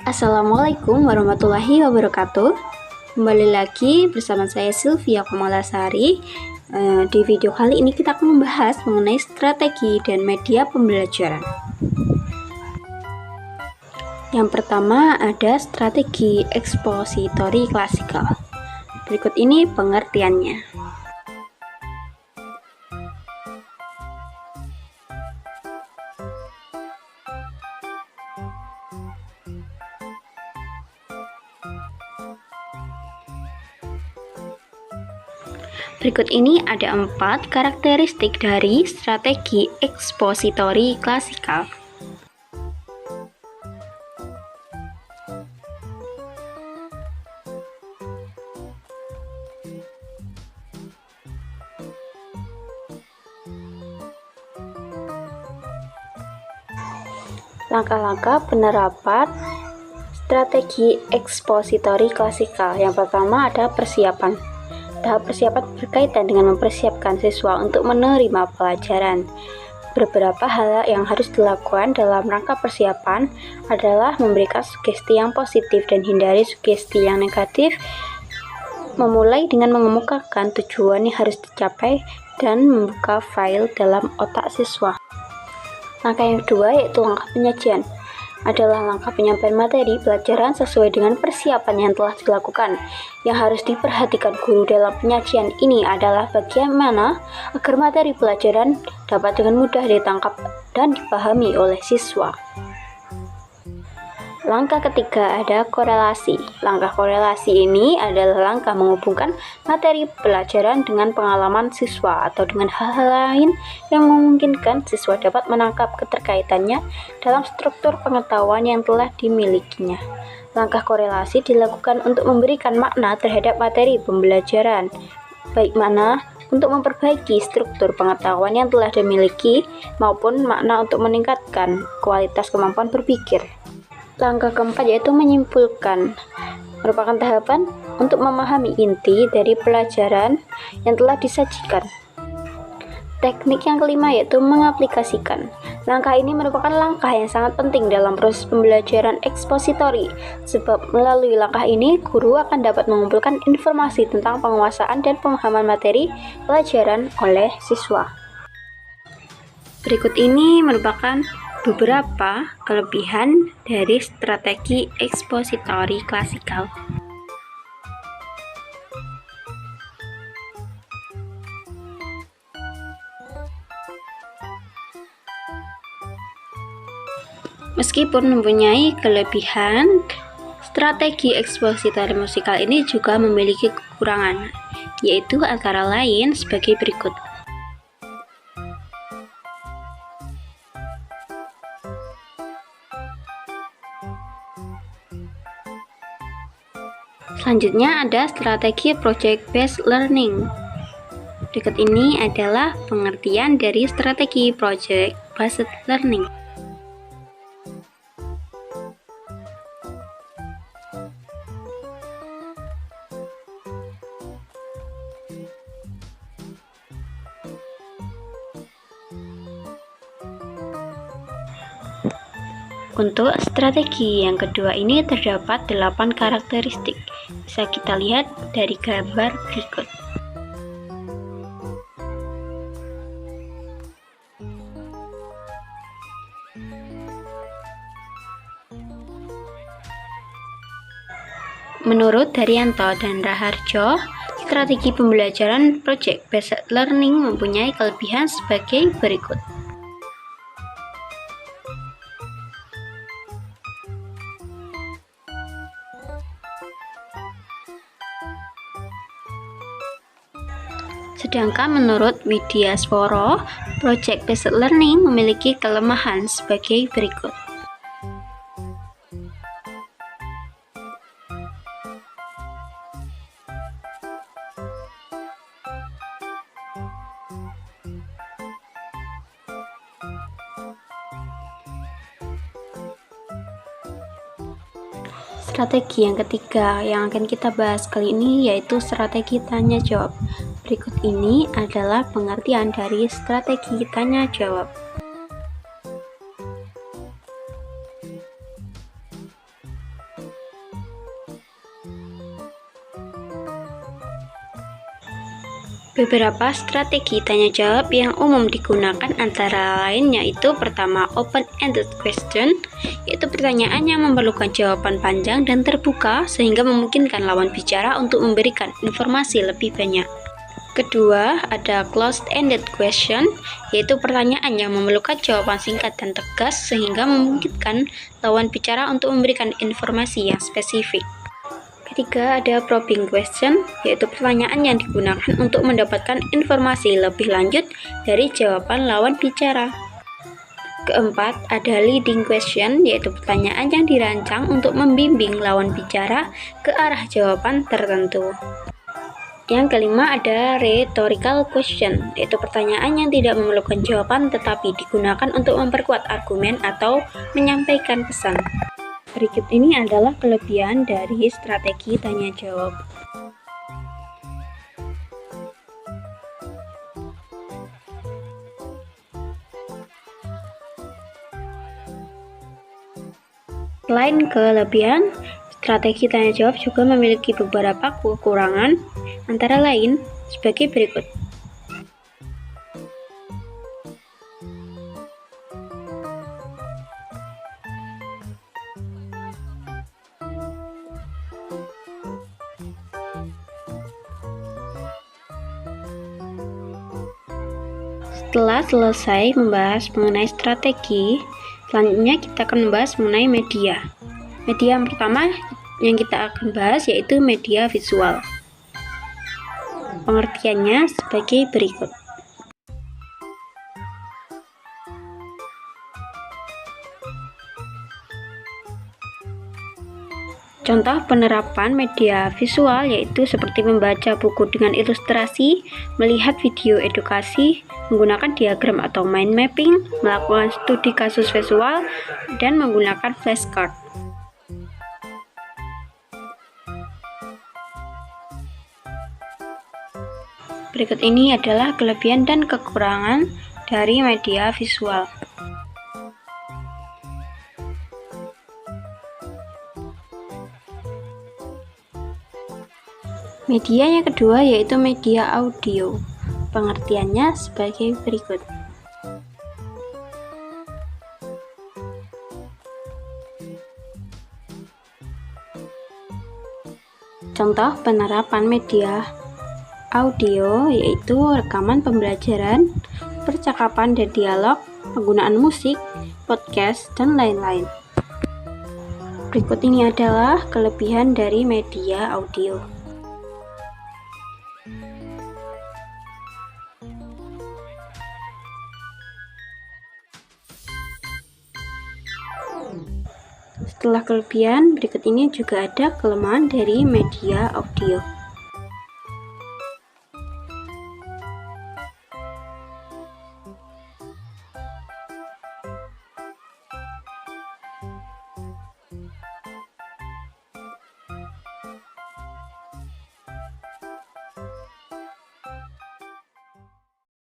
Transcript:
Assalamualaikum warahmatullahi wabarakatuh. Kembali lagi bersama saya Sylvia Komalasari. Di video kali ini kita akan membahas mengenai strategi dan media pembelajaran. Yang pertama ada strategi ekspositori klasikal. Berikut ini pengertiannya. Berikut ini ada 4 karakteristik dari strategi ekspositori klasikal. Langkah-langkah penerapan strategi ekspositori klasikal. Yang pertama ada persiapan. Tahap persiapan berkaitan dengan mempersiapkan siswa untuk menerima pelajaran. Beberapa hal yang harus dilakukan dalam rangka persiapan adalah memberikan sugesti yang positif dan hindari sugesti yang negatif, memulai dengan mengemukakan tujuan yang harus dicapai, dan membuka file dalam otak siswa. Langkah yang kedua yaitu langkah penyajian. Adalah langkah penyampaian materi pelajaran sesuai dengan persiapan yang telah dilakukan. Yang harus diperhatikan guru dalam penyajian ini adalah bagaimana agar materi pelajaran dapat dengan mudah ditangkap dan dipahami oleh siswa. Langkah ketiga ada korelasi. Langkah korelasi ini adalah langkah menghubungkan materi pelajaran dengan pengalaman siswa atau dengan hal-hal lain yang memungkinkan siswa dapat menangkap keterkaitannya dalam struktur pengetahuan yang telah dimilikinya. Langkah korelasi dilakukan untuk memberikan makna terhadap materi pembelajaran, baik makna untuk memperbaiki struktur pengetahuan yang telah dimiliki maupun makna untuk meningkatkan kualitas kemampuan berpikir. Langkah keempat yaitu menyimpulkan, merupakan tahapan untuk memahami inti dari pelajaran yang telah disajikan. Teknik yang kelima yaitu mengaplikasikan. Langkah ini merupakan langkah yang sangat penting dalam proses pembelajaran ekspositori, sebab melalui langkah ini guru akan dapat mengumpulkan informasi tentang penguasaan dan pemahaman materi pelajaran oleh siswa. Berikut ini merupakan beberapa kelebihan dari strategi ekspositori klasikal. Meskipun mempunyai kelebihan, strategi ekspositori musikal ini juga memiliki kekurangan, yaitu antara lain sebagai berikut. Selanjutnya ada strategi project based learning. Berikut ini adalah pengertian dari strategi project based learning. Untuk strategi yang kedua ini terdapat 8 karakteristik. Bisa kita lihat dari gambar berikut. Menurut Daryanto dan Raharjo, strategi pembelajaran project based learning mempunyai kelebihan sebagai berikut. Sedangkan menurut Widyaswara, project based learning memiliki kelemahan sebagai berikut. Strategi yang ketiga yang akan kita bahas kali ini yaitu strategi tanya jawab. Berikut ini adalah pengertian dari strategi tanya jawab. Beberapa strategi tanya jawab yang umum digunakan antara lain yaitu pertama open-ended question, yaitu pertanyaan yang memerlukan jawaban panjang dan terbuka sehingga memungkinkan lawan bicara untuk memberikan informasi lebih banyak. Kedua, ada closed-ended question, yaitu pertanyaan yang memerlukan jawaban singkat dan tegas sehingga memungkinkan lawan bicara untuk memberikan informasi yang spesifik. Ketiga, ada probing question, yaitu pertanyaan yang digunakan untuk mendapatkan informasi lebih lanjut dari jawaban lawan bicara. Keempat, ada leading question, yaitu pertanyaan yang dirancang untuk membimbing lawan bicara ke arah jawaban tertentu. Yang kelima, ada rhetorical question, yaitu pertanyaan yang tidak memerlukan jawaban tetapi digunakan untuk memperkuat argumen atau menyampaikan pesan. Berikut ini adalah kelebihan dari strategi tanya jawab. Selain kelebihan, strategi tanya jawab juga memiliki beberapa kekurangan, antara lain sebagai berikut. Setelah selesai membahas mengenai strategi, selanjutnya kita akan membahas mengenai media. Media yang pertama yang kita akan bahas yaitu media visual. Pengertiannya sebagai berikut. Contoh penerapan media visual yaitu seperti membaca buku dengan ilustrasi, melihat video edukasi, menggunakan diagram atau mind mapping, melakukan studi kasus visual, dan menggunakan flashcard. Berikut ini adalah kelebihan dan kekurangan dari media visual. Media yang kedua yaitu media audio. Pengertiannya sebagai berikut. Contoh penerapan media audio yaitu rekaman pembelajaran, percakapan dan dialog, penggunaan musik, podcast, dan lain-lain. Berikut ini adalah kelebihan dari media audio. Setelah kelebihan, berikut ini juga ada kelemahan dari media audio.